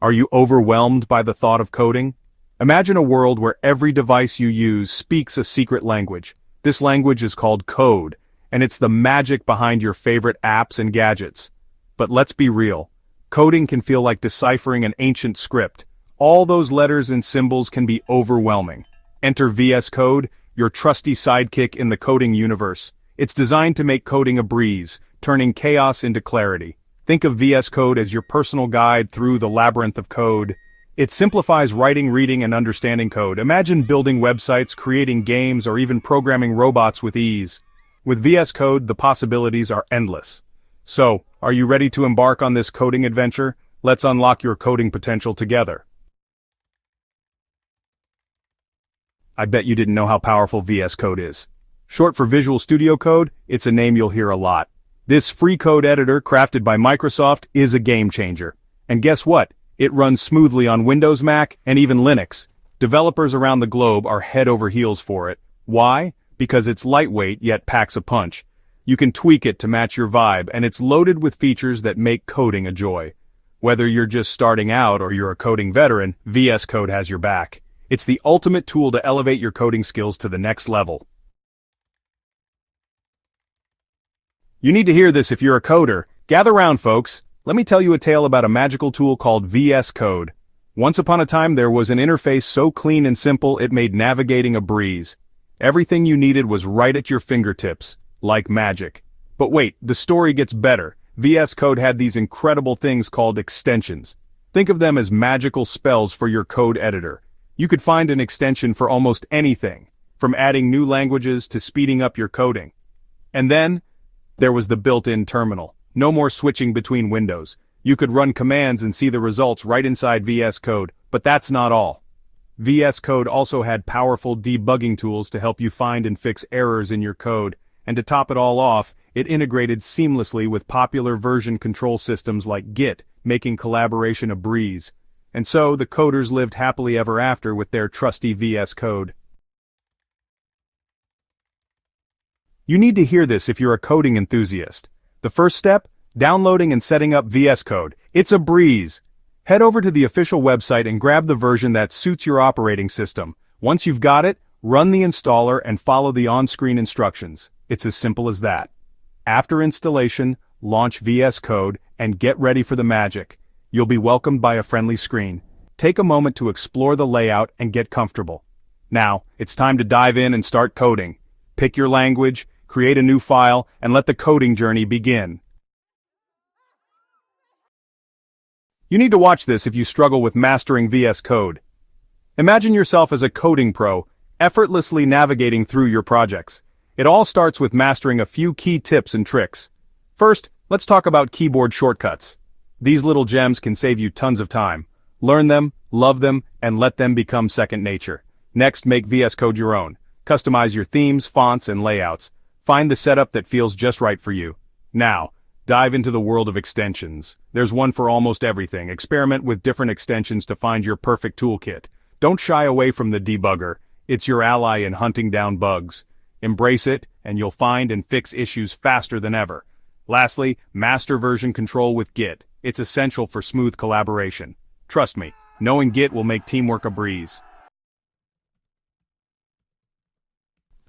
Are you overwhelmed by the thought of coding? Imagine a world where every device you use speaks a secret language. This language is called code, and it's the magic behind your favorite apps and gadgets. But let's be real. Coding can feel like deciphering an ancient script. All those letters and symbols can be overwhelming. Enter VS Code, your trusty sidekick in the coding universe. It's designed to make coding a breeze, turning chaos into clarity. Think of VS Code as your personal guide through the labyrinth of code. It simplifies writing, reading, and understanding code. Imagine building websites, creating games, or even programming robots with ease. With VS Code, the possibilities are endless. So, are you ready to embark on this coding adventure? Let's unlock your coding potential together. I bet you didn't know how powerful VS Code is. Short for Visual Studio Code, it's a name you'll hear a lot. This free code editor, crafted by Microsoft, is a game changer. And guess what? It runs smoothly on Windows, Mac, and even Linux. Developers around the globe are head over heels for it. Why? Because it's lightweight yet packs a punch. You can tweak it to match your vibe, and it's loaded with features that make coding a joy. Whether you're just starting out or you're a coding veteran, VS Code has your back. It's the ultimate tool to elevate your coding skills to the next level. You need to hear this if you're a coder. Gather round, folks. Let me tell you a tale about a magical tool called VS Code. Once upon a time there was an interface so clean and simple it made navigating a breeze. Everything you needed was right at your fingertips, like magic. But wait, the story gets better. VS Code had these incredible things called extensions. Think of them as magical spells for your code editor. You could find an extension for almost anything, from adding new languages to speeding up your coding. And then, there was the built-in terminal. No more switching between windows. You could run commands and see the results right inside VS Code, but that's not all. VS Code also had powerful debugging tools to help you find and fix errors in your code, and to top it all off, it integrated seamlessly with popular version control systems like Git, making collaboration a breeze. And so, the coders lived happily ever after with their trusty VS Code. You need to hear this if you're a coding enthusiast. The first step? Downloading and setting up VS Code. It's a breeze. Head over to the official website and grab the version that suits your operating system. Once you've got it, run the installer and follow the on-screen instructions. It's as simple as that. After installation, launch VS Code and get ready for the magic. You'll be welcomed by a friendly screen. Take a moment to explore the layout and get comfortable. Now, it's time to dive in and start coding. Pick your language, create a new file, and let the coding journey begin. You need to watch this if you struggle with mastering VS Code. Imagine yourself as a coding pro, effortlessly navigating through your projects. It all starts with mastering a few key tips and tricks. First, let's talk about keyboard shortcuts. These little gems can save you tons of time. Learn them, love them, and let them become second nature. Next, make VS Code your own. Customize your themes, fonts, and layouts. Find the setup that feels just right for you. Now, dive into the world of extensions. There's one for almost everything. Experiment with different extensions to find your perfect toolkit. Don't shy away from the debugger. It's your ally in hunting down bugs. Embrace it, and you'll find and fix issues faster than ever. Lastly, master version control with Git. It's essential for smooth collaboration. Trust me, knowing Git will make teamwork a breeze.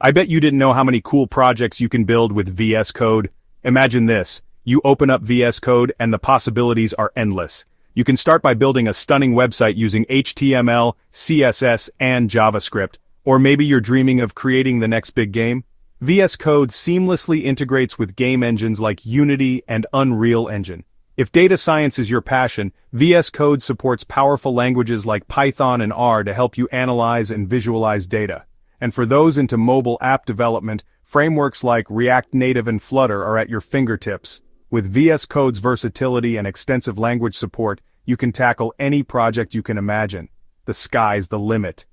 I bet you didn't know how many cool projects you can build with VS Code. Imagine this. You open up VS Code and the possibilities are endless. You can start by building a stunning website using HTML, CSS, and JavaScript. Or maybe you're dreaming of creating the next big game? VS Code seamlessly integrates with game engines like Unity and Unreal Engine. If data science is your passion, VS Code supports powerful languages like Python and R to help you analyze and visualize data. And for those into mobile app development, frameworks like React Native and Flutter are at your fingertips. With VS Code's versatility and extensive language support, you can tackle any project you can imagine. The sky's the limit.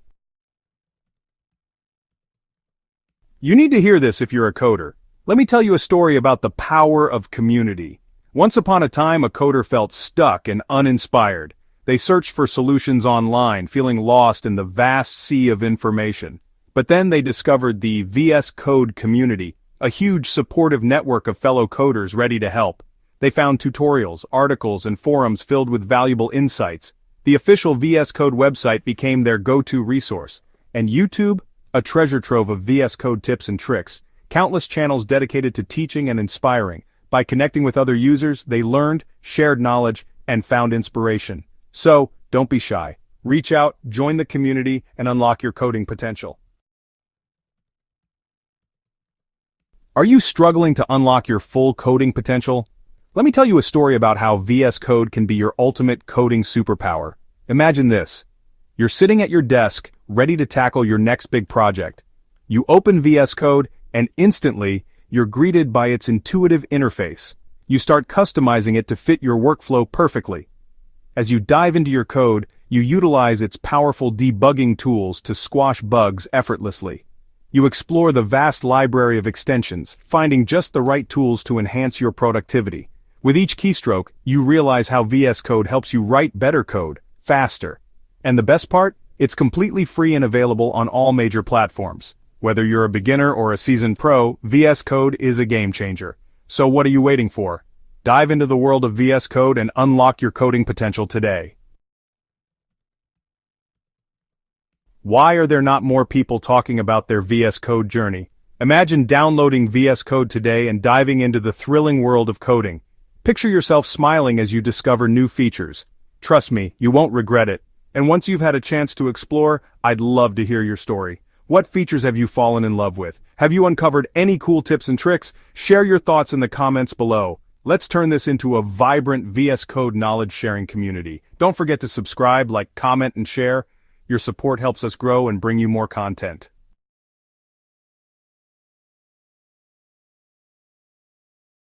You need to hear this if you're a coder. Let me tell you a story about the power of community. Once upon a time, a coder felt stuck and uninspired. They searched for solutions online, feeling lost in the vast sea of information. But then they discovered the VS Code community, a huge supportive network of fellow coders ready to help. They found tutorials, articles, and forums filled with valuable insights. The official VS Code website became their go-to resource, and YouTube, a treasure trove of VS Code tips and tricks, countless channels dedicated to teaching and inspiring. By connecting with other users, they learned, shared knowledge, and found inspiration. So, don't be shy. Reach out, join the community, and unlock your coding potential. Are you struggling to unlock your full coding potential? Let me tell you a story about how VS Code can be your ultimate coding superpower. Imagine this. You're sitting at your desk, ready to tackle your next big project. You open VS Code, and instantly, you're greeted by its intuitive interface. You start customizing it to fit your workflow perfectly. As you dive into your code, you utilize its powerful debugging tools to squash bugs effortlessly. You explore the vast library of extensions, finding just the right tools to enhance your productivity. With each keystroke, you realize how VS Code helps you write better code, faster. And the best part? It's completely free and available on all major platforms. Whether you're a beginner or a seasoned pro, VS Code is a game changer. So what are you waiting for? Dive into the world of VS Code and unlock your coding potential today. Why are there not more people talking about their VS Code journey? Imagine downloading VS Code today and diving into the thrilling world of coding. Picture yourself smiling as you discover new features. Trust me, you won't regret it. And once you've had a chance to explore, I'd love to hear your story. What features have you fallen in love with? Have you uncovered any cool tips and tricks? Share your thoughts in the comments below. Let's turn this into a vibrant VS Code knowledge-sharing community. Don't forget to subscribe, like, comment, and share. Your support helps us grow and bring you more content.